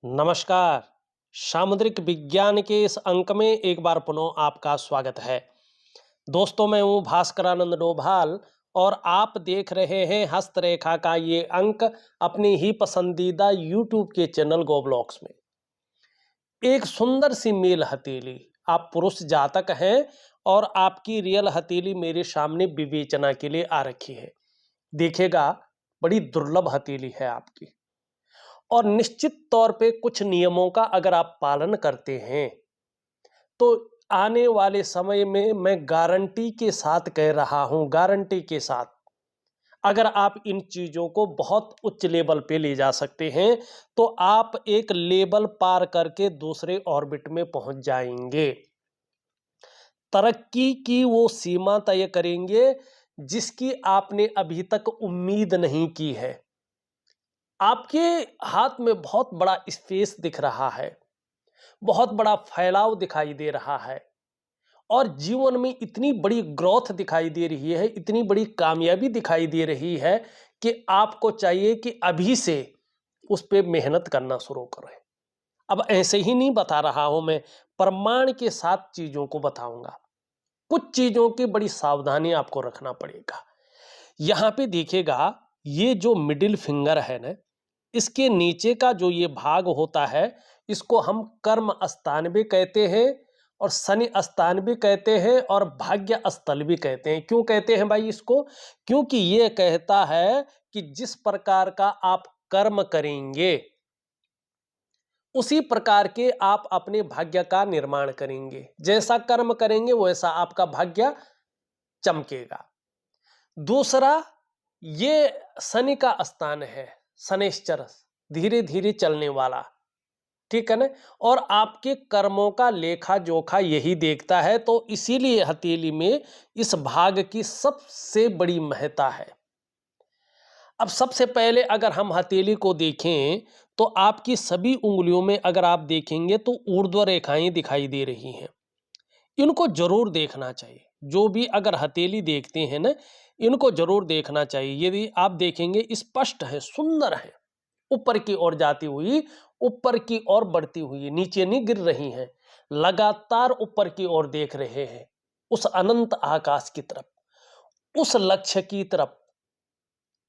नमस्कार। सामुद्रिक विज्ञान के इस अंक में एक बार पुनः आपका स्वागत है। दोस्तों, मैं हूँ भास्करानंद डोभाल और आप देख रहे हैं हस्तरेखा का ये अंक अपनी ही पसंदीदा यूट्यूब के चैनल गोब्लॉक्स में। एक सुंदर सी मेल हथेली, आप पुरुष जातक हैं और आपकी रियल हथेली मेरे सामने विवेचना के लिए आ रखी है। देखिएगा, बड़ी दुर्लभ हथेली है आपकी और निश्चित तौर पे कुछ नियमों का अगर आप पालन करते हैं तो आने वाले समय में मैं गारंटी के साथ कह रहा हूं, गारंटी के साथ, अगर आप इन चीजों को बहुत उच्च लेवल पे ले जा सकते हैं तो आप एक लेवल पार करके दूसरे ऑर्बिट में पहुंच जाएंगे। तरक्की की वो सीमा तय करेंगे जिसकी आपने अभी तक उम्मीद नहीं की है। आपके हाथ में बहुत बड़ा स्पेस दिख रहा है, बहुत बड़ा फैलाव दिखाई दे रहा है और जीवन में इतनी बड़ी ग्रोथ दिखाई दे रही है, इतनी बड़ी कामयाबी दिखाई दे रही है कि आपको चाहिए कि अभी से उस पे मेहनत करना शुरू करें। अब ऐसे ही नहीं बता रहा हूं मैं, प्रमाण के साथ चीजों को बताऊंगा। कुछ चीजों की बड़ी सावधानी आपको रखना पड़ेगा। यहां पे देखिएगा, ये जो मिडिल फिंगर है ना, इसके नीचे का जो ये भाग होता है, इसको हम कर्म स्थान भी कहते हैं और शनि स्थान भी कहते हैं और भाग्य स्थल भी कहते हैं। क्यों कहते हैं भाई इसको? क्योंकि ये कहता है कि जिस प्रकार का आप कर्म करेंगे उसी प्रकार के आप अपने भाग्य का निर्माण करेंगे। जैसा कर्म करेंगे वैसा आपका भाग्य चमकेगा। दूसरा, ये शनि का स्थान है, शनैश्चर, धीरे धीरे चलने वाला, ठीक है ना। और आपके कर्मों का लेखा जोखा यही देखता है, तो इसीलिए हथेली में इस भाग की सबसे बड़ी महत्ता है। अब सबसे पहले अगर हम हथेली को देखें तो आपकी सभी उंगलियों में अगर आप देखेंगे तो ऊर्ध्व रेखाएं दिखाई दे रही हैं। इनको जरूर देखना चाहिए। जो भी अगर हथेली देखते हैं ना, इनको जरूर देखना चाहिए। यदि आप देखेंगे स्पष्ट है, सुंदर है, ऊपर की ओर जाती हुई, ऊपर की ओर बढ़ती हुई, नीचे नहीं गिर रही हैं, लगातार ऊपर की ओर देख रहे हैं, उस अनंत आकाश की तरफ, उस लक्ष्य की तरफ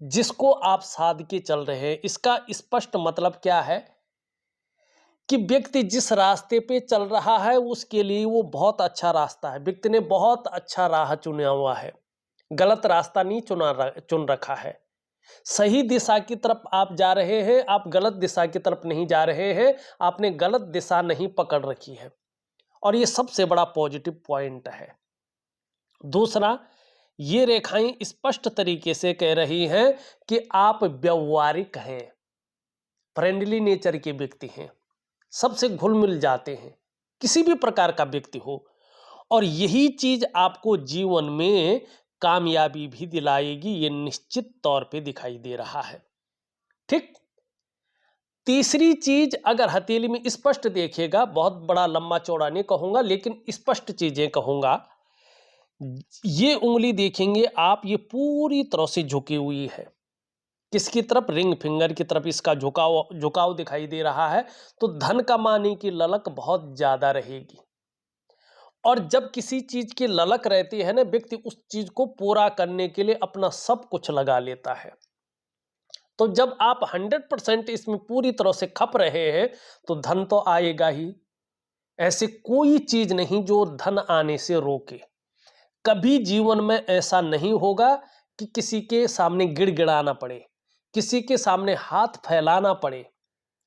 जिसको आप साध के चल रहे हैं। इसका स्पष्ट मतलब क्या है कि व्यक्ति जिस रास्ते पे चल रहा है उसके लिए वो बहुत अच्छा रास्ता है। व्यक्ति ने बहुत अच्छा राह चुना हुआ है, गलत रास्ता नहीं चुन रखा है। सही दिशा की तरफ आप जा रहे हैं, आप गलत दिशा की तरफ नहीं जा रहे हैं, आपने गलत दिशा नहीं पकड़ रखी है और ये सबसे बड़ा पॉजिटिव पॉइंट है। दूसरा, ये रेखाएं स्पष्ट तरीके से कह रही हैं कि आप व्यवहारिक हैं, फ्रेंडली नेचर के व्यक्ति हैं, सबसे घुल मिल जाते हैं, किसी भी प्रकार का व्यक्ति हो, और यही चीज आपको जीवन में कामयाबी भी दिलाएगी, ये निश्चित तौर पे दिखाई दे रहा है। ठीक। तीसरी चीज अगर हथेली में स्पष्ट देखिएगा, बहुत बड़ा लंबा चौड़ा नहीं कहूंगा लेकिन स्पष्ट चीजें कहूंगा। ये उंगली देखेंगे आप, ये पूरी तरह से झुकी हुई है। किसकी तरफ? रिंग फिंगर की तरफ इसका झुकाव झुकाव दिखाई दे रहा है। तो धन कमाने की ललक बहुत ज्यादा रहेगी और जब किसी चीज की ललक रहती है ना, व्यक्ति उस चीज को पूरा करने के लिए अपना सब कुछ लगा लेता है। तो जब आप 100% इसमें पूरी तरह से खप रहे हैं तो धन तो आएगा ही। ऐसे कोई चीज नहीं जो धन आने से रोके। कभी जीवन में ऐसा नहीं होगा कि किसी के सामने गिड़गिड़ाना पड़े, किसी के सामने हाथ फैलाना पड़े,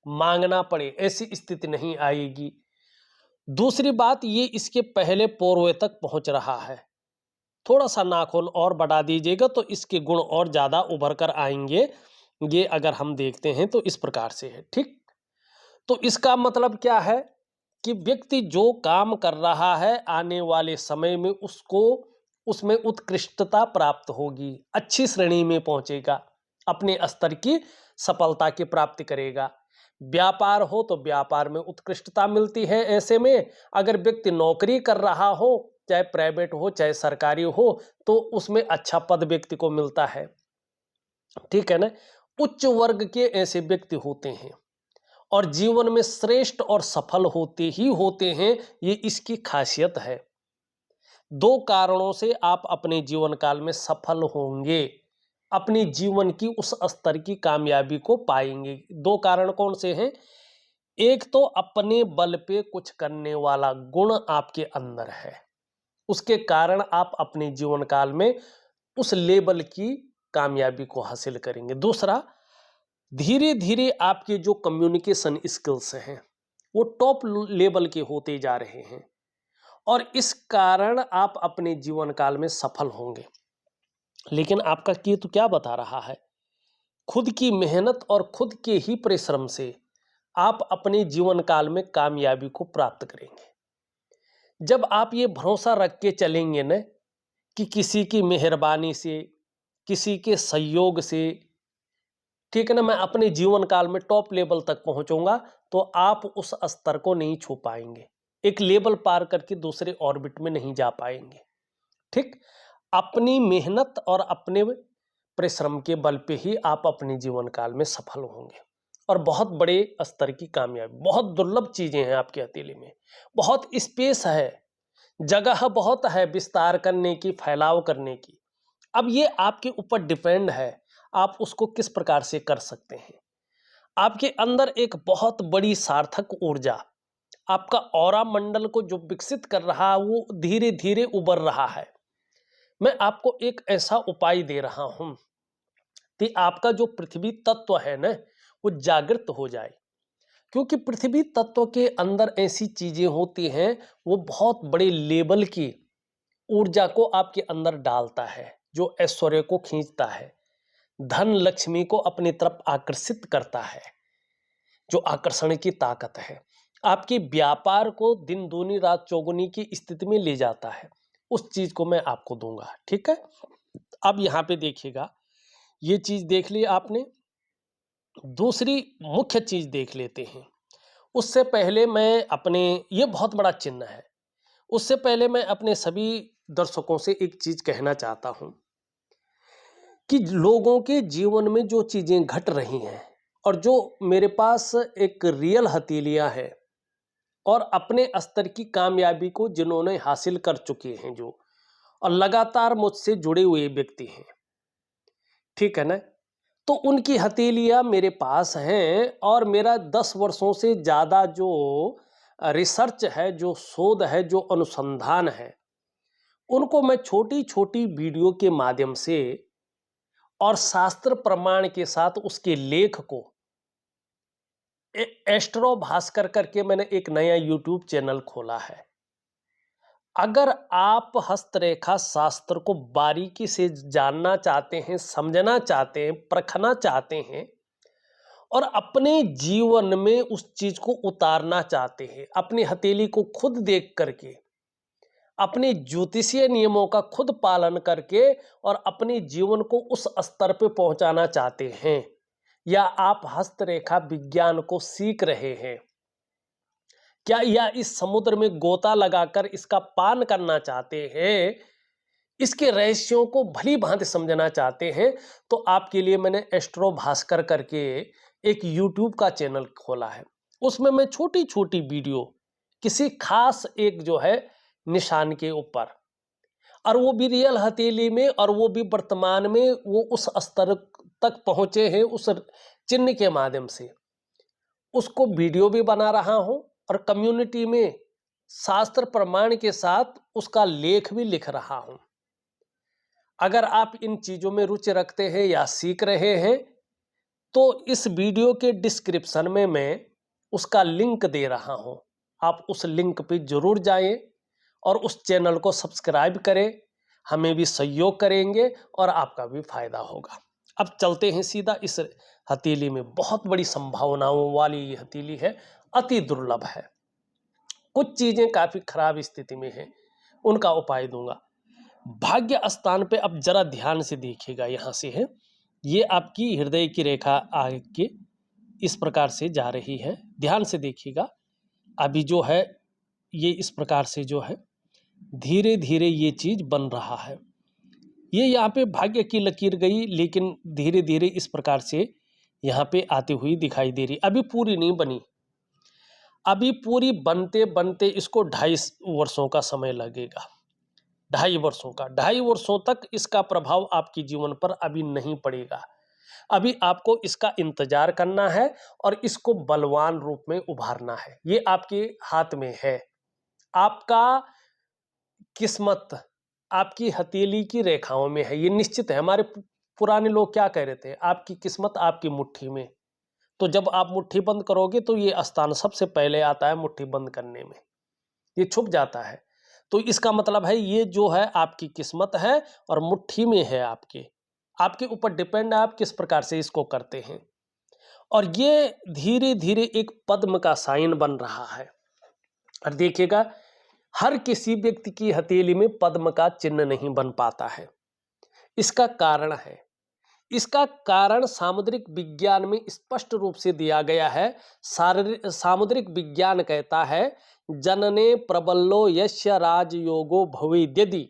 मांगना पड़े, ऐसी स्थिति नहीं आएगी। दूसरी बात, ये इसके पहले पोरवे तक पहुंच रहा है। थोड़ा सा नाखून और बढ़ा दीजिएगा तो इसके गुण और ज्यादा उभर कर आएंगे। ये अगर हम देखते हैं तो इस प्रकार से है। ठीक। तो इसका मतलब क्या है कि व्यक्ति जो काम कर रहा है आने वाले समय में उसको उसमें उत्कृष्टता प्राप्त होगी, अच्छी श्रेणी में पहुंचेगा, अपने स्तर की सफलता की प्राप्ति करेगा। व्यापार हो तो व्यापार में उत्कृष्टता मिलती है। ऐसे में अगर व्यक्ति नौकरी कर रहा हो, चाहे प्राइवेट हो चाहे सरकारी हो, तो उसमें अच्छा पद व्यक्ति को मिलता है, ठीक है ना। उच्च वर्ग के ऐसे व्यक्ति होते हैं और जीवन में श्रेष्ठ और सफल होते ही होते हैं, ये इसकी खासियत है। 2 कारणों से आप अपने जीवन काल में सफल होंगे, अपनी जीवन की उस स्तर की कामयाबी को पाएंगे। 2 कारण कौन से हैं? एक तो अपने बल पे कुछ करने वाला गुण आपके अंदर है, उसके कारण आप अपने जीवन काल में उस लेवल की कामयाबी को हासिल करेंगे। दूसरा, धीरे धीरे आपके जो कम्युनिकेशन स्किल्स हैं वो टॉप लेवल के होते जा रहे हैं और इस कारण आप अपने जीवन काल में सफल होंगे। लेकिन आपका केतु क्या बता रहा है? खुद की मेहनत और खुद के ही परिश्रम से आप अपने जीवन काल में कामयाबी को प्राप्त करेंगे। जब आप ये भरोसा रख के चलेंगे न कि किसी की मेहरबानी से, किसी के सहयोग से, ठीक है ना, मैं अपने जीवन काल में टॉप लेवल तक पहुंचूंगा, तो आप उस स्तर को नहीं छू पाएंगे, एक लेवल पार करके दूसरे ऑर्बिट में नहीं जा पाएंगे। ठीक, अपनी मेहनत और अपने परिश्रम के बल पे ही आप अपने जीवन काल में सफल होंगे और बहुत बड़े स्तर की कामयाबी। बहुत दुर्लभ चीजें हैं आपके हथेली में, बहुत स्पेस है, जगह बहुत है विस्तार करने की, फैलाव करने की। अब ये आपके ऊपर डिपेंड है, आप उसको किस प्रकार से कर सकते हैं। आपके अंदर एक बहुत बड़ी सार्थक ऊर्जा, आपका ऑरा मंडल को जो विकसित कर रहा है वो धीरे धीरे उभर रहा है। मैं आपको एक ऐसा उपाय दे रहा हूं कि आपका जो पृथ्वी तत्व है ना वो जागृत हो जाए, क्योंकि पृथ्वी तत्व के अंदर ऐसी चीजें होती हैं वो बहुत बड़े लेवल की ऊर्जा को आपके अंदर डालता है, जो ऐश्वर्य को खींचता है, धन लक्ष्मी को अपनी तरफ आकर्षित करता है, जो आकर्षण की ताकत है, आपके व्यापार को दिन दूनी रात चौगुनी की स्थिति में ले जाता है। उस चीज को मैं आपको दूंगा। ठीक है, अब यहां पे देखिएगा, ये चीज देख ली आपने। दूसरी मुख्य चीज देख लेते हैं। उससे पहले मैं अपने, ये बहुत बड़ा चिन्ह है, उससे पहले मैं अपने सभी दर्शकों से एक चीज कहना चाहता हूं कि लोगों के जीवन में जो चीजें घट रही हैं और जो मेरे पास एक रियल हथेलियां हैं और अपने स्तर की कामयाबी को जिन्होंने हासिल कर चुके हैं, जो और लगातार मुझसे जुड़े हुए व्यक्ति हैं, ठीक है ना, तो उनकी हथेलियां मेरे पास हैं और मेरा 10 वर्षों से ज़्यादा जो रिसर्च है, जो शोध है, जो अनुसंधान है, उनको मैं छोटी छोटी वीडियो के माध्यम से और शास्त्र प्रमाण के साथ उसके लेख को एस्ट्रो भास्कर करके मैंने एक नया यूट्यूब चैनल खोला है। अगर आप हस्तरेखा शास्त्र को बारीकी से जानना चाहते हैं, समझना चाहते हैं, परखना चाहते हैं और अपने जीवन में उस चीज को उतारना चाहते हैं, अपनी हथेली को खुद देख करके, अपने ज्योतिषीय नियमों का खुद पालन करके और अपने जीवन को उस स्तर पे पहुंचाना चाहते हैं, या आप हस्तरेखा विज्ञान को सीख रहे हैं क्या, या इस समुद्र में गोता लगाकर इसका पान करना चाहते हैं, इसके रहस्यों को भली भांति समझना चाहते हैं, तो आपके लिए मैंने एस्ट्रो भास्कर करके एक यूट्यूब का चैनल खोला है। उसमें मैं छोटी छोटी वीडियो किसी खास एक जो है निशान के ऊपर, और वो भी रियल हथेली में, और वो भी वर्तमान में वो उस स्तर तक पहुंचे हैं उस चिन्ह के माध्यम से, उसको वीडियो भी बना रहा हूं और कम्युनिटी में शास्त्र प्रमाण के साथ उसका लेख भी लिख रहा हूं। अगर आप इन चीजों में रुचि रखते हैं या सीख रहे हैं, तो इस वीडियो के डिस्क्रिप्शन में मैं उसका लिंक दे रहा हूं, आप उस लिंक पे जरूर जाएं और उस चैनल को सब्सक्राइब करें, हमें भी सहयोग करेंगे और आपका भी फायदा होगा। अब चलते हैं सीधा इस हथेली में, बहुत बड़ी संभावनाओं वाली ये हथेली है, अति दुर्लभ है, कुछ चीजें काफी खराब स्थिति में हैं, उनका उपाय दूंगा। भाग्य स्थान पे अब जरा ध्यान से देखिएगा, यहां से है, ये आपकी हृदय की रेखा आगे इस प्रकार से जा रही है, ध्यान से देखिएगा। अभी जो है ये इस प्रकार से जो है धीरे धीरे ये चीज बन रहा है, ये यहाँ पे भाग्य की लकीर गई, लेकिन धीरे धीरे इस प्रकार से यहाँ पे आती हुई दिखाई दे रही। अभी पूरी नहीं बनी, अभी पूरी बनते बनते इसको 2.5 वर्षों का समय लगेगा। 2.5 वर्षों का, 2.5 वर्षों तक इसका प्रभाव आपके जीवन पर अभी नहीं पड़ेगा। अभी आपको इसका इंतजार करना है और इसको बलवान रूप में उभारना है। ये आपके हाथ में है। आपका किस्मत आपकी हथेली की रेखाओं में है, ये निश्चित है। हमारे पुराने लोग क्या कह रहे थे, आपकी किस्मत आपकी मुट्ठी में। तो जब आप मुट्ठी बंद करोगे तो ये स्थान सबसे पहले आता है मुट्ठी बंद करने में, ये छुप जाता है। तो इसका मतलब है ये जो है आपकी किस्मत है और मुट्ठी में है आपके। आपके ऊपर डिपेंड है आप किस प्रकार से इसको करते हैं। और ये धीरे धीरे एक पद्म का साइन बन रहा है। और देखिएगा, हर किसी व्यक्ति की हथेली में पद्म का चिन्ह नहीं बन पाता है। इसका कारण है, इसका कारण सामुद्रिक विज्ञान में स्पष्ट रूप से दिया गया है। सामुद्रिक विज्ञान कहता है, जनने प्रबल्लो यस्य राजयोगो भवेद्यदि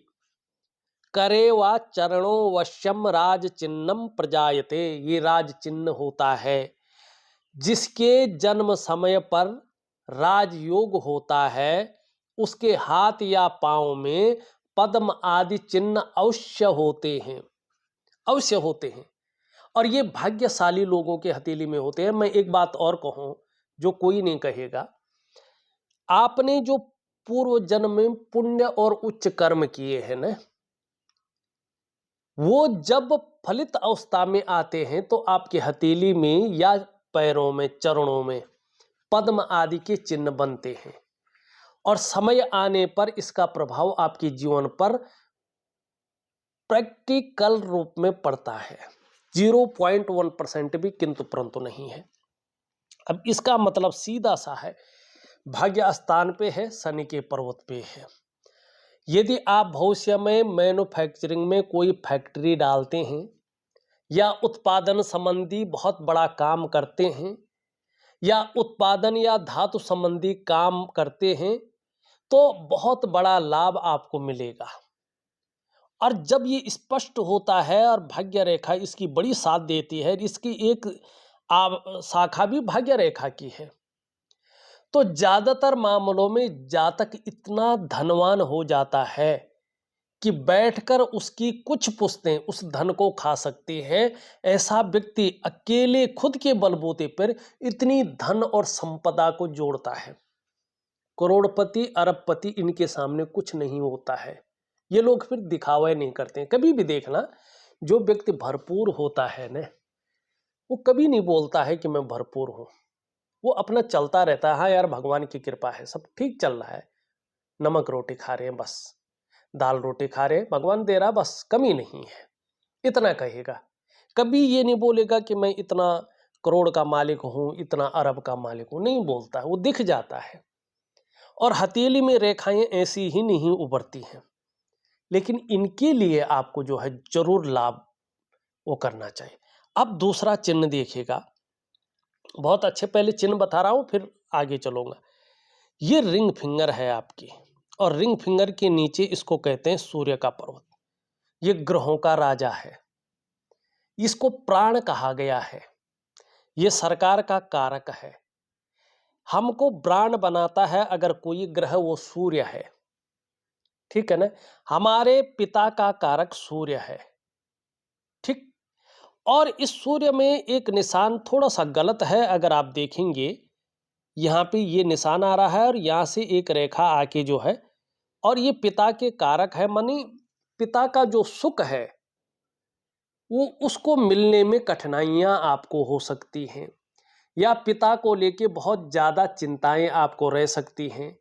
करे वा चरणों वश्यम राज चिन्हम प्रजायते। ये राज चिन्ह होता है, जिसके जन्म समय पर राजयोग होता है उसके हाथ या पांव में पद्म आदि चिन्ह अवश्य होते हैं, अवश्य होते हैं। और ये भाग्यशाली लोगों के हथेली में होते हैं। मैं एक बात और कहूं जो कोई नहीं कहेगा, आपने जो पूर्व जन्म में पुण्य और उच्च कर्म किए हैं ना, वो जब फलित अवस्था में आते हैं तो आपके हथेली में या पैरों में, चरणों में पद्म आदि के चिन्ह बनते हैं। और समय आने पर इसका प्रभाव आपके जीवन पर प्रैक्टिकल रूप में पड़ता है। 0.1% भी किंतु परंतु नहीं है। अब इसका मतलब सीधा सा है, भाग्य स्थान पे है, शनि के पर्वत पे है। यदि आप भविष्य में मैन्युफैक्चरिंग में कोई फैक्ट्री डालते हैं या उत्पादन संबंधी बहुत बड़ा काम करते हैं या उत्पादन या धातु संबंधी काम करते हैं तो बहुत बड़ा लाभ आपको मिलेगा। और जब ये स्पष्ट होता है और भाग्य रेखा इसकी बड़ी साथ देती है, इसकी एक शाखा भी भाग्य रेखा की है, तो ज्यादातर मामलों में जातक इतना धनवान हो जाता है कि बैठकर उसकी कुछ पुश्तें उस धन को खा सकती हैं। ऐसा व्यक्ति अकेले खुद के बलबूते पर इतनी धन और संपदा को जोड़ता है। करोड़पति अरबपति इनके सामने कुछ नहीं होता है। ये लोग फिर दिखावा नहीं करते हैं। कभी भी देखना, जो व्यक्ति भरपूर होता है ना, वो कभी नहीं बोलता है कि मैं भरपूर हूं। वो अपना चलता रहता है, हाँ यार भगवान की कृपा है, सब ठीक चल रहा है, नमक रोटी खा रहे हैं बस, दाल रोटी खा रहे हैं, भगवान दे रहा, बस कमी नहीं है, इतना कहेगा। कभी ये नहीं बोलेगा कि मैं इतना करोड़ का मालिक हूं, इतना अरब का मालिक हूं, नहीं बोलता है, वो दिख जाता है। और हथेली में रेखाएं ऐसी ही नहीं उभरती हैं। लेकिन इनके लिए आपको जो है जरूर लाभ वो करना चाहिए। अब दूसरा चिन्ह देखिएगा, बहुत अच्छे, पहले चिन्ह बता रहा हूं फिर आगे चलूंगा। ये रिंग फिंगर है आपकी, और रिंग फिंगर के नीचे इसको कहते हैं सूर्य का पर्वत। ये ग्रहों का राजा है, इसको प्राण कहा गया है, ये सरकार का कारक है। हमको प्राण बनाता है अगर कोई ग्रह, वो सूर्य है, ठीक है ना। हमारे पिता का कारक सूर्य है, ठीक। और इस सूर्य में एक निशान थोड़ा सा गलत है, अगर आप देखेंगे यहाँ पे ये निशान आ रहा है और यहाँ से एक रेखा आके जो है, और ये पिता के कारक है, मानी पिता का जो सुख है वो उसको मिलने में कठिनाइयां आपको हो सकती हैं, या पिता को लेके बहुत ज़्यादा चिंताएं आपको रह सकती हैं।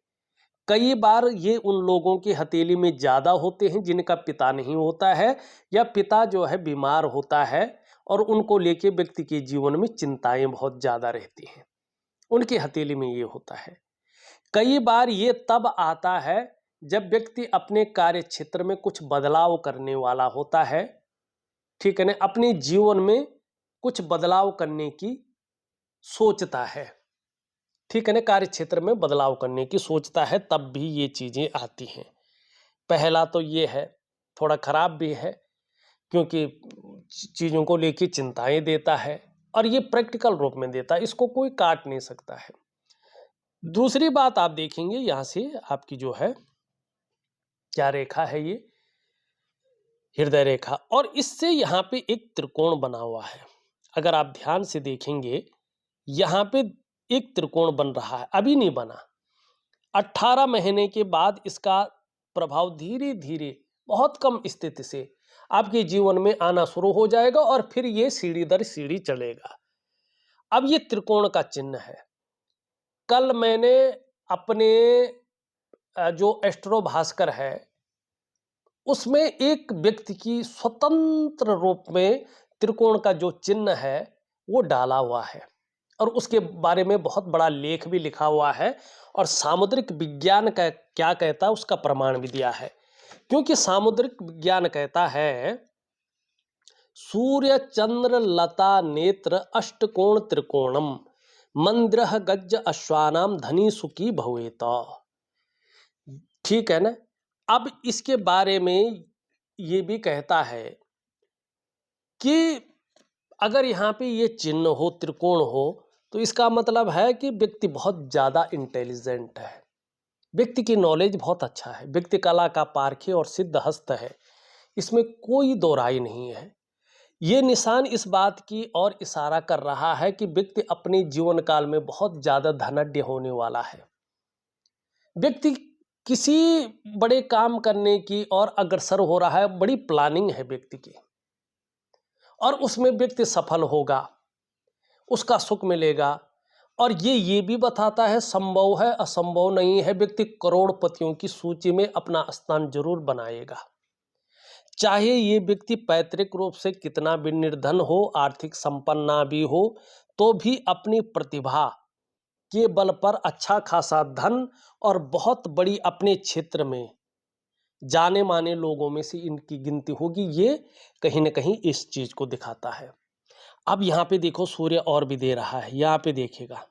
कई बार ये उन लोगों की हथेली में ज़्यादा होते हैं जिनका पिता नहीं होता है, या पिता जो है बीमार होता है और उनको लेके व्यक्ति के जीवन में चिंताएं बहुत ज़्यादा रहती हैं, उनकी हथेली में ये होता है। कई बार ये तब आता है जब व्यक्ति अपने कार्य क्षेत्र में कुछ बदलाव करने वाला होता है, ठीक है ना, अपने जीवन में कुछ बदलाव करने की सोचता है, ठीक है ना, कार्य क्षेत्र में बदलाव करने की सोचता है, तब भी ये चीजें आती हैं। पहला तो ये है, थोड़ा खराब भी है क्योंकि चीजों को लेकर चिंताएं देता है, और ये प्रैक्टिकल रूप में देता है, इसको कोई काट नहीं सकता है। दूसरी बात आप देखेंगे यहां से आपकी जो है क्या रेखा है, ये हृदय रेखा, और इससे यहां पे एक त्रिकोण बना हुआ है। अगर आप ध्यान से देखेंगे यहां पे एक त्रिकोण बन रहा है, अभी नहीं बना, 18 महीने के बाद इसका प्रभाव धीरे धीरे बहुत कम स्थिति से आपके जीवन में आना शुरू हो जाएगा और फिर ये सीढ़ी दर सीढ़ी चलेगा। अब ये त्रिकोण का चिन्ह है। कल मैंने अपने जो एस्ट्रो भास्कर है उसमें एक व्यक्ति की स्वतंत्र रूप में त्रिकोण का जो चिन्ह है वो डाला हुआ है और उसके बारे में बहुत बड़ा लेख भी लिखा हुआ है और सामुद्रिक विज्ञान का क्या कहता है उसका प्रमाण भी दिया है। क्योंकि सामुद्रिक विज्ञान कहता है सूर्य चंद्र लता नेत्र अष्टकोण त्रिकोणम मंद्रह गज अश्वानाम धनी सुखी भवेत। ठीक है ना। अब इसके बारे में ये भी कहता है कि अगर यहाँ पे ये चिन्ह हो, त्रिकोण हो, तो इसका मतलब है कि व्यक्ति बहुत ज़्यादा इंटेलिजेंट है, व्यक्ति की नॉलेज बहुत अच्छा है, व्यक्ति कला का पारखी और सिद्ध हस्त है, इसमें कोई दो राय नहीं है। ये निशान इस बात की ओर इशारा कर रहा है कि व्यक्ति अपने जीवन काल में बहुत ज़्यादा धनाढ्य होने वाला है। व्यक्ति किसी बड़े काम करने की ओर अग्रसर हो रहा है, बड़ी प्लानिंग है व्यक्ति की और उसमें व्यक्ति सफल होगा, उसका सुख मिलेगा। और ये भी बताता है संभव है असंभव नहीं है, व्यक्ति करोड़पतियों की सूची में अपना स्थान जरूर बनाएगा। चाहे ये व्यक्ति पैतृक रूप से कितना भी निर्धन हो, आर्थिक संपन्न ना भी हो, तो भी अपनी प्रतिभा के बल पर अच्छा खासा धन और बहुत बड़ी अपने क्षेत्र में जाने माने लोगों में से इनकी गिनती होगी। ये कहीं ना कहीं इस चीज को दिखाता है। अब यहाँ पे देखो सूर्य और भी दे रहा है, यहाँ पे देखिएगा,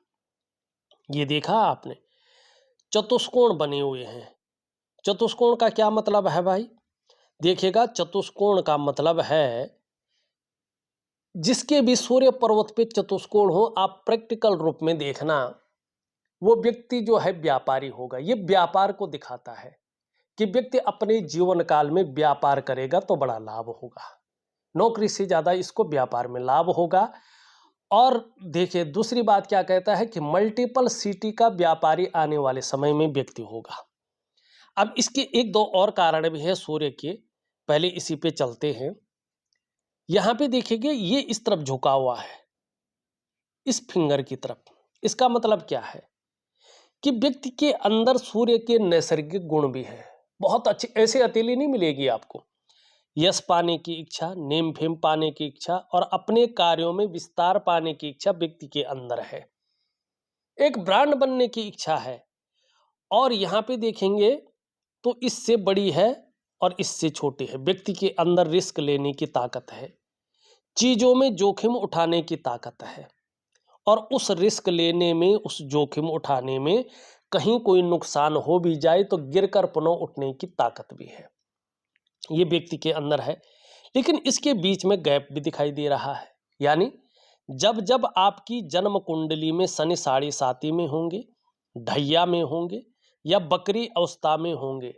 ये देखा आपने चतुष्कोण बने हुए हैं। चतुष्कोण का क्या मतलब है भाई? देखिएगा चतुष्कोण का मतलब है जिसके भी सूर्य पर्वत पे चतुष्कोण हो, आप प्रैक्टिकल रूप में देखना, वो व्यक्ति जो है व्यापारी होगा। ये व्यापार को दिखाता है कि व्यक्ति अपने जीवन काल में व्यापार करेगा तो बड़ा लाभ होगा, नौकरी से ज्यादा इसको व्यापार में लाभ होगा। और देखिए दूसरी बात क्या कहता है कि मल्टीपल सिटी का व्यापारी आने वाले समय में व्यक्ति होगा। अब इसके एक दो और कारण भी है सूर्य के, पहले इसी पे चलते हैं। यहां पे देखिए ये इस तरफ झुका हुआ है, इस फिंगर की तरफ। इसका मतलब क्या है कि व्यक्ति के अंदर सूर्य के नैसर्गिक गुण भी है, बहुत अच्छी, ऐसे अकेली नहीं मिलेगी आपको। यश पाने की इच्छा, नेम फेम पाने की इच्छा और अपने कार्यों में विस्तार पाने की इच्छा व्यक्ति के अंदर है। एक ब्रांड बनने की इच्छा है। और यहाँ पे देखेंगे तो इससे बड़ी है और इससे छोटी है। व्यक्ति के अंदर रिस्क लेने की ताकत है, चीजों में जोखिम उठाने की ताकत है और उस रिस्क लेने में, उस जोखिम उठाने में कहीं कोई नुकसान हो भी जाए तो गिरकर पुनः उठने की ताकत भी है, ये व्यक्ति के अंदर है। लेकिन इसके बीच में गैप भी दिखाई दे रहा है। यानी जब जब आपकी जन्म कुंडली में शनि साढ़े साती में होंगे, ढैया में होंगे या बकरी अवस्था में होंगे,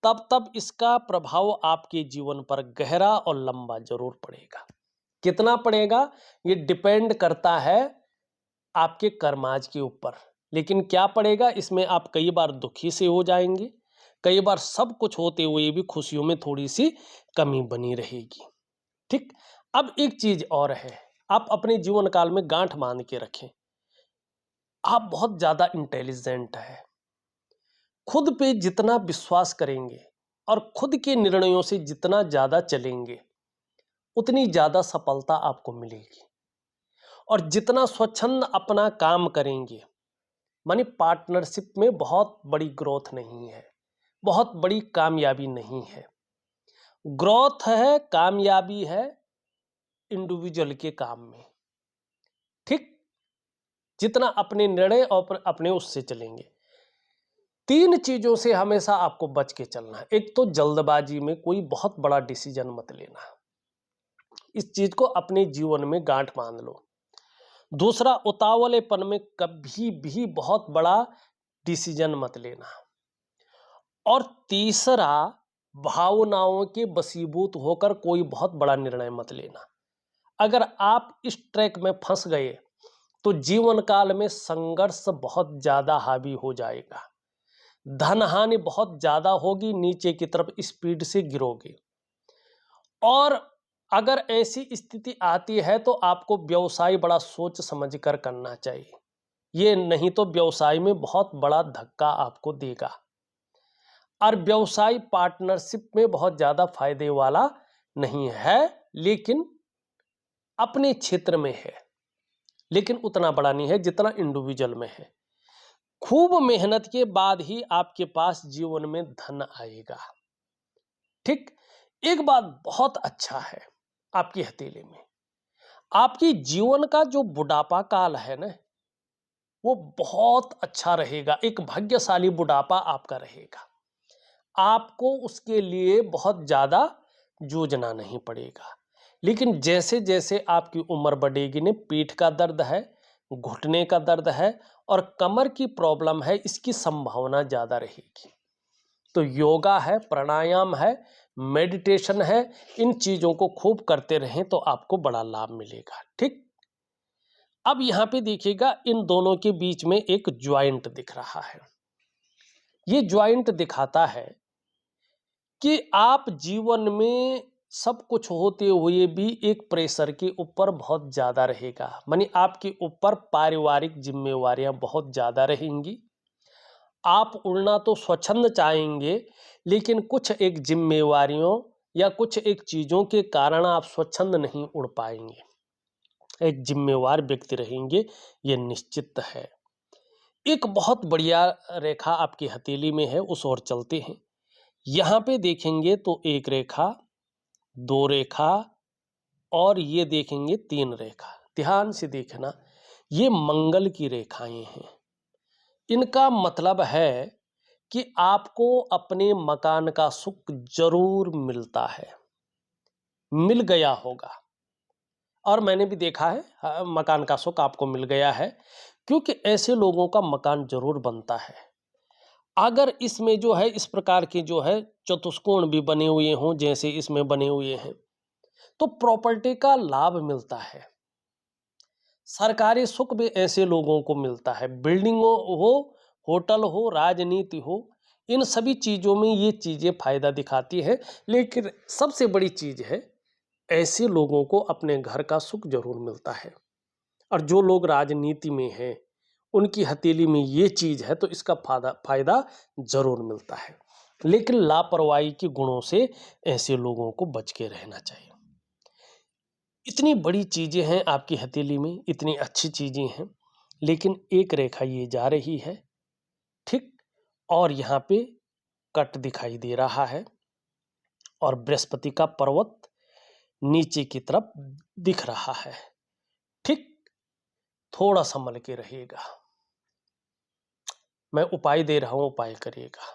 तब तब इसका प्रभाव आपके जीवन पर गहरा और लंबा जरूर पड़ेगा। कितना पड़ेगा ये डिपेंड करता है आपके कर्माज के ऊपर, लेकिन क्या पड़ेगा इसमें आप कई बार दुखी से हो जाएंगे, कई बार सब कुछ होते हुए भी खुशियों में थोड़ी सी कमी बनी रहेगी। ठीक। अब एक चीज और है, आप अपने जीवन काल में गांठ बांध के रखें, आप बहुत ज्यादा इंटेलिजेंट है। खुद पे जितना विश्वास करेंगे और खुद के निर्णयों से जितना ज्यादा चलेंगे उतनी ज्यादा सफलता आपको मिलेगी। और जितना स्वच्छंद अपना काम करेंगे, मानी पार्टनरशिप में बहुत बड़ी ग्रोथ नहीं है, बहुत बड़ी कामयाबी नहीं है। ग्रोथ है, कामयाबी है इंडिविजुअल के काम में। ठीक। जितना अपने निर्णय और अपने उससे चलेंगे। तीन चीजों से हमेशा आपको बच के चलना है। एक तो जल्दबाजी में कोई बहुत बड़ा डिसीजन मत लेना, इस चीज को अपने जीवन में गांठ बांध लो। दूसरा, उतावलेपन में कभी भी बहुत बड़ा डिसीजन मत लेना। और तीसरा, भावनाओं के वशीभूत होकर कोई बहुत बड़ा निर्णय मत लेना। अगर आप इस ट्रैक में फंस गए तो जीवन काल में संघर्ष बहुत ज्यादा हावी हो जाएगा, धन हानि बहुत ज्यादा होगी, नीचे की तरफ स्पीड से गिरोगे। और अगर ऐसी स्थिति आती है तो आपको व्यवसाय बड़ा सोच समझ कर करना चाहिए, ये नहीं तो व्यवसाय में बहुत बड़ा धक्का आपको देगा। और व्यवसाय पार्टनरशिप में बहुत ज्यादा फायदे वाला नहीं है, लेकिन अपने क्षेत्र में है, लेकिन उतना बड़ा नहीं है जितना इंडिविजुअल में है। खूब मेहनत के बाद ही आपके पास जीवन में धन आएगा। ठीक, एक बात बहुत अच्छा है आपकी हथेली में, आपकी जीवन का जो बुढ़ापा काल है ना, वो बहुत अच्छा रहेगा, एक भाग्यशाली बुढ़ापा आपका रहेगा। आपको उसके लिए बहुत ज्यादा जूझना नहीं पड़ेगा। लेकिन जैसे जैसे आपकी उम्र बढ़ेगी ने, पीठ का दर्द है, घुटने का दर्द है और कमर की प्रॉब्लम है, इसकी संभावना ज्यादा रहेगी। तो योगा है, प्राणायाम है, मेडिटेशन है, इन चीजों को खूब करते रहें तो आपको बड़ा लाभ मिलेगा। ठीक, अब यहां पे देखिएगा, इन दोनों के बीच में एक ज्वाइंट दिख रहा है। ये ज्वाइंट दिखाता है कि आप जीवन में सब कुछ होते हुए भी एक प्रेशर के ऊपर बहुत ज्यादा रहेगा, मानी आपके ऊपर पारिवारिक जिम्मेवारियां बहुत ज्यादा रहेंगी। आप उड़ना तो स्वच्छंद चाहेंगे, लेकिन कुछ एक जिम्मेवारियों या कुछ एक चीजों के कारण आप स्वच्छंद नहीं उड़ पाएंगे, एक जिम्मेवार व्यक्ति रहेंगे, ये निश्चित है। एक बहुत बढ़िया रेखा आपकी हथेली में है, उस ओर चलते हैं। यहां पे देखेंगे तो एक रेखा, दो रेखा और ये देखेंगे तीन रेखा। ध्यान से देखना, ये मंगल की रेखाएं हैं। इनका मतलब है कि आपको अपने मकान का सुख जरूर मिलता है, मिल गया होगा। और मैंने भी देखा है, मकान का सुख आपको मिल गया है, क्योंकि ऐसे लोगों का मकान जरूर बनता है। अगर इसमें जो है इस प्रकार के जो है चतुष्कोण भी बने हुए हों, जैसे इसमें बने हुए हैं, तो प्रॉपर्टी का लाभ मिलता है। सरकारी सुख भी ऐसे लोगों को मिलता है। बिल्डिंगों हो, होटल हो, राजनीति हो, इन सभी चीजों में ये चीजें फायदा दिखाती है। लेकिन सबसे बड़ी चीज है, ऐसे लोगों को अपने घर का सुख जरूर मिलता है। और जो लोग राजनीति में हैं, उनकी हथेली में ये चीज है तो इसका फायदा जरूर मिलता है। लेकिन लापरवाही के गुणों से ऐसे लोगों को बच के रहना चाहिए। इतनी बड़ी चीजें हैं आपकी हथेली में, इतनी अच्छी चीजें हैं, लेकिन एक रेखा ये जा रही है। ठीक, और यहाँ पे कट दिखाई दे रहा है और बृहस्पति का पर्वत नीचे की तरफ दिख रहा है। ठीक, थोड़ा संभल के रहिएगा, मैं उपाय दे रहा हूं, उपाय करिएगा,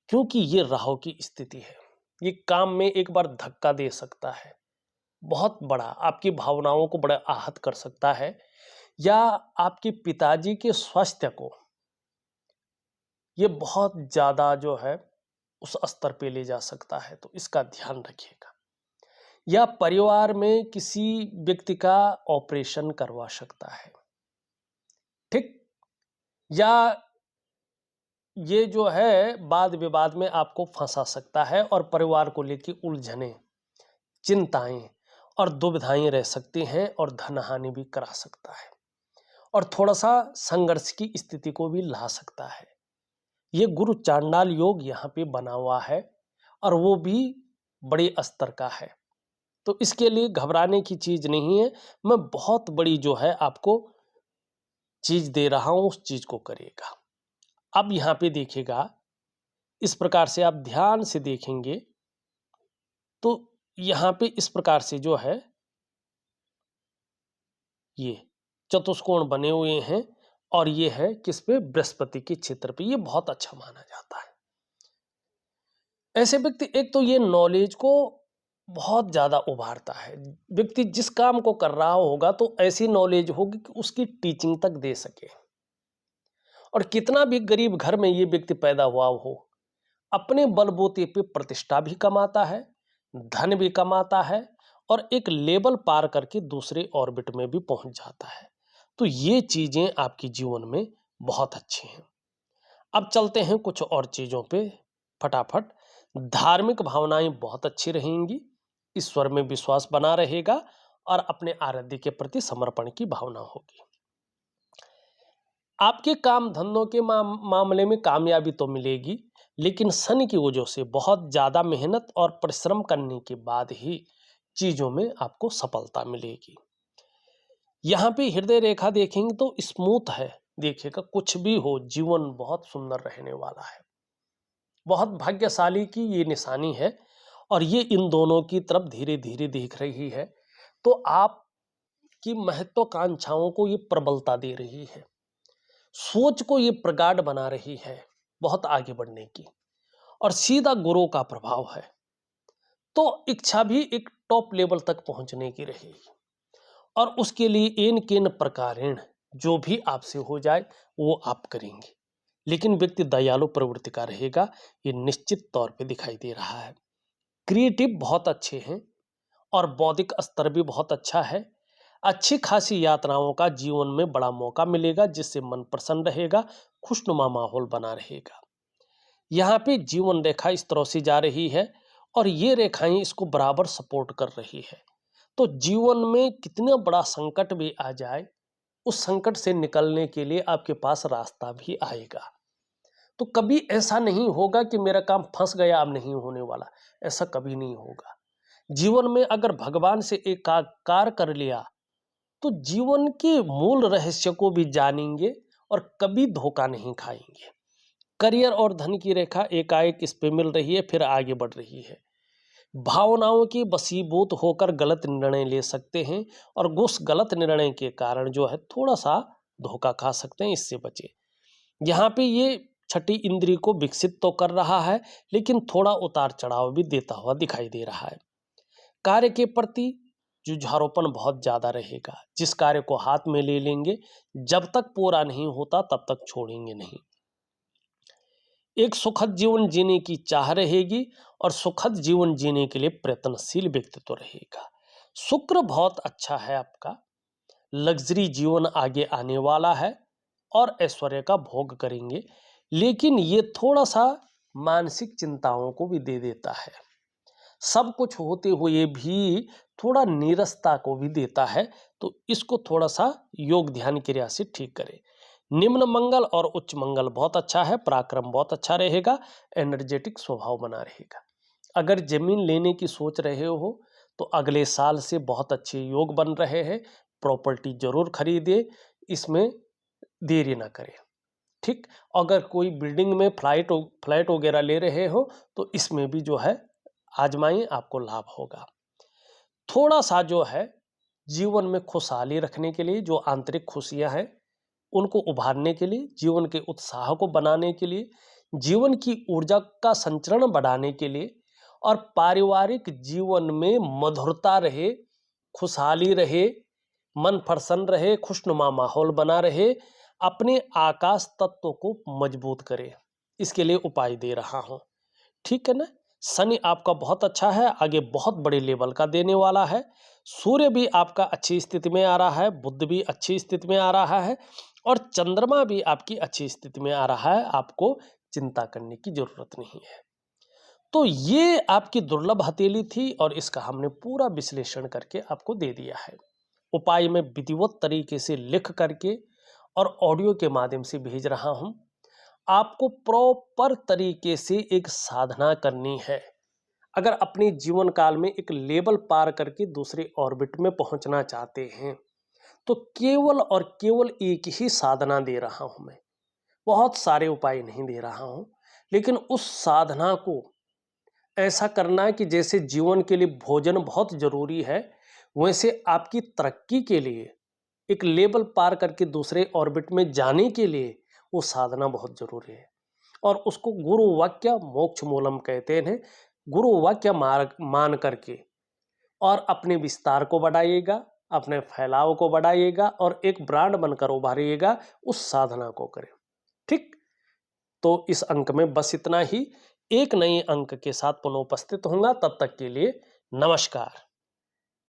क्योंकि ये राहु की स्थिति है। ये काम में एक बार धक्का दे सकता है, बहुत बड़ा, आपकी भावनाओं को बड़ा आहत कर सकता है, या आपके पिताजी के स्वास्थ्य को ये बहुत ज्यादा जो है उस स्तर पे ले जा सकता है, तो इसका ध्यान रखिएगा। या परिवार में किसी व्यक्ति का ऑपरेशन करवा सकता है। ठीक, या ये जो है वाद विवाद में आपको फंसा सकता है और परिवार को लेकर उलझने, चिंताएं और दुविधाएं रह सकती हैं और धन हानि भी करा सकता है और थोड़ा सा संघर्ष की स्थिति को भी ला सकता है। ये गुरु चांडाल योग यहाँ पे बना हुआ है और वो भी बड़े स्तर का है, तो इसके लिए घबराने की चीज नहीं है। मैं बहुत बड़ी जो है आपको चीज दे रहा हूं, उस चीज को करिएगा। अब यहाँ पे देखिएगा, इस प्रकार से आप ध्यान से देखेंगे तो यहाँ पे इस प्रकार से जो है ये चतुष्कोण बने हुए हैं और ये है किस पे, बृहस्पति के क्षेत्र पे। ये बहुत अच्छा माना जाता है। ऐसे व्यक्ति एक तो ये नॉलेज को बहुत ज़्यादा उभारता है। व्यक्ति जिस काम को कर रहा होगा तो ऐसी नॉलेज होगी कि उसकी टीचिंग तक दे सके। और कितना भी गरीब घर में ये व्यक्ति पैदा हुआ हो, अपने बलबूते पे प्रतिष्ठा भी कमाता है, धन भी कमाता है और एक लेवल पार करके दूसरे ऑर्बिट में भी पहुंच जाता है। तो ये चीजें आपके जीवन में बहुत अच्छी हैं। अब चलते हैं कुछ और चीजों पे फटाफट। धार्मिक भावनाएं बहुत अच्छी रहेंगी, ईश्वर में विश्वास बना रहेगा और अपने आराध्य के प्रति समर्पण की भावना होगी। आपके काम धंधों के मामले में कामयाबी तो मिलेगी, लेकिन शनि की वजह से बहुत ज़्यादा मेहनत और परिश्रम करने के बाद ही चीज़ों में आपको सफलता मिलेगी। यहाँ पे हृदय रेखा देखेंगे तो स्मूथ है, देखिएगा कुछ भी हो जीवन बहुत सुंदर रहने वाला है। बहुत भाग्यशाली की ये निशानी है और ये इन दोनों की तरफ धीरे धीरे दिख रही है। तो आपकी महत्वाकांक्षाओं को ये प्रबलता दे रही है, सोच को ये प्रगाढ़ बना रही है बहुत आगे बढ़ने की, और सीधा गुरु का प्रभाव है तो इच्छा भी एक टॉप लेवल तक पहुंचने की रहेगी और उसके लिए इन किन प्रकारेण जो भी आपसे हो जाए वो आप करेंगे। लेकिन व्यक्ति दयालु प्रवृत्ति का रहेगा, ये निश्चित तौर पे दिखाई दे रहा है। क्रिएटिव बहुत अच्छे हैं और बौद्धिक स्तर भी बहुत अच्छा है। अच्छी खासी यात्राओं का जीवन में बड़ा मौका मिलेगा जिससे मन प्रसन्न रहेगा, खुशनुमा माहौल बना रहेगा। यहाँ पे जीवन रेखा इस तरह से जा रही है और ये रेखाएं इसको बराबर सपोर्ट कर रही है। तो जीवन में कितना बड़ा संकट भी आ जाए, उस संकट से निकलने के लिए आपके पास रास्ता भी आएगा। तो कभी ऐसा नहीं होगा कि मेरा काम फंस गया अब नहीं होने वाला, ऐसा कभी नहीं होगा। जीवन में अगर भगवान से एकाकार कर लिया तो जीवन के मूल रहस्य को भी जानेंगे और कभी धोखा नहीं खाएंगे। करियर और धन की रेखा एकाएक इस पे मिल रही है, फिर आगे बढ़ रही है। भावनाओं के वशीभूत होकर गलत निर्णय ले सकते हैं और उस गलत निर्णय के कारण जो है थोड़ा सा धोखा खा सकते हैं, इससे बचे। यहाँ पे ये छठी इंद्री को विकसित तो कर रहा है लेकिन थोड़ा उतार चढ़ाव भी देता हुआ दिखाई दे रहा है। कार्य के प्रति जुझारूपन बहुत ज्यादा रहेगा। जिस कार्य को हाथ में ले लेंगे, जब तक पूरा नहीं होता तब तक छोड़ेंगे नहीं। एक सुखद जीवन जीने की चाह रहेगी और सुखद जीवन जीने के लिए प्रयत्नशील व्यक्तित्व रहेगा। शुक्र बहुत अच्छा है आपका, लग्जरी जीवन आगे आने वाला है और ऐश्वर्य का भोग करेंगे, लेकिन ये थोड़ा सा मानसिक चिंताओं को भी दे देता है। सब कुछ होते हुए भी थोड़ा नीरसता को भी देता है, तो इसको थोड़ा सा योग ध्यान क्रिया से ठीक करें। निम्न मंगल और उच्च मंगल बहुत अच्छा है, पराक्रम बहुत अच्छा रहेगा, एनर्जेटिक स्वभाव बना रहेगा। अगर जमीन लेने की सोच रहे हो तो अगले साल से बहुत अच्छे योग बन रहे हैं, प्रॉपर्टी जरूर खरीदे, इसमें देरी ना करें। ठीक, अगर कोई बिल्डिंग में फ्लैट वगैरह ले रहे हो तो इसमें भी जो है आजमाइए, आपको लाभ होगा। थोड़ा सा जो है जीवन में खुशहाली रखने के लिए, जो आंतरिक खुशियां हैं उनको उभारने के लिए, जीवन के उत्साह को बनाने के लिए, जीवन की ऊर्जा का संचरण बढ़ाने के लिए और पारिवारिक जीवन में मधुरता रहे, खुशहाली रहे, मन प्रसन्न रहे, खुशनुमा माहौल बना रहे, अपने आकाश तत्व को मजबूत करे, इसके लिए उपाय दे रहा हूं। ठीक है ना। शनि आपका बहुत अच्छा है, आगे बहुत बड़े लेवल का देने वाला है। सूर्य भी आपका अच्छी स्थिति में आ रहा है, बुध भी अच्छी स्थिति में आ रहा है और चंद्रमा भी आपकी अच्छी स्थिति में आ रहा है। आपको चिंता करने की जरूरत नहीं है। तो ये आपकी दुर्लभ हथेली थी और इसका हमने पूरा विश्लेषण करके आपको दे दिया है। उपाय में विधिवत तरीके से लिख करके और ऑडियो के माध्यम से भेज रहा हूं। आपको प्रॉपर तरीके से एक साधना करनी है। अगर अपने जीवन काल में एक लेवल पार करके दूसरे ऑर्बिट में पहुंचना चाहते हैं तो केवल और केवल एक ही साधना दे रहा हूं मैं, बहुत सारे उपाय नहीं दे रहा हूं। लेकिन उस साधना को ऐसा करना है कि जैसे जीवन के लिए भोजन बहुत जरूरी है, वैसे आपकी तरक्की के लिए एक लेवल पार करके दूसरे ऑर्बिट में जाने के लिए वो साधना बहुत जरूरी है। और उसको गुरु वाक्य मोक्ष मूलम कहते हैं। गुरु वाक्य मान करके और अपने विस्तार को बढ़ाइएगा, अपने फैलाव को बढ़ाइएगा और एक ब्रांड बनकर उभारिएगा, उस साधना को करें। ठीक, तो इस अंक में बस इतना ही। एक नए अंक के साथ पुनः उपस्थित होऊंगा, तब तक के लिए नमस्कार।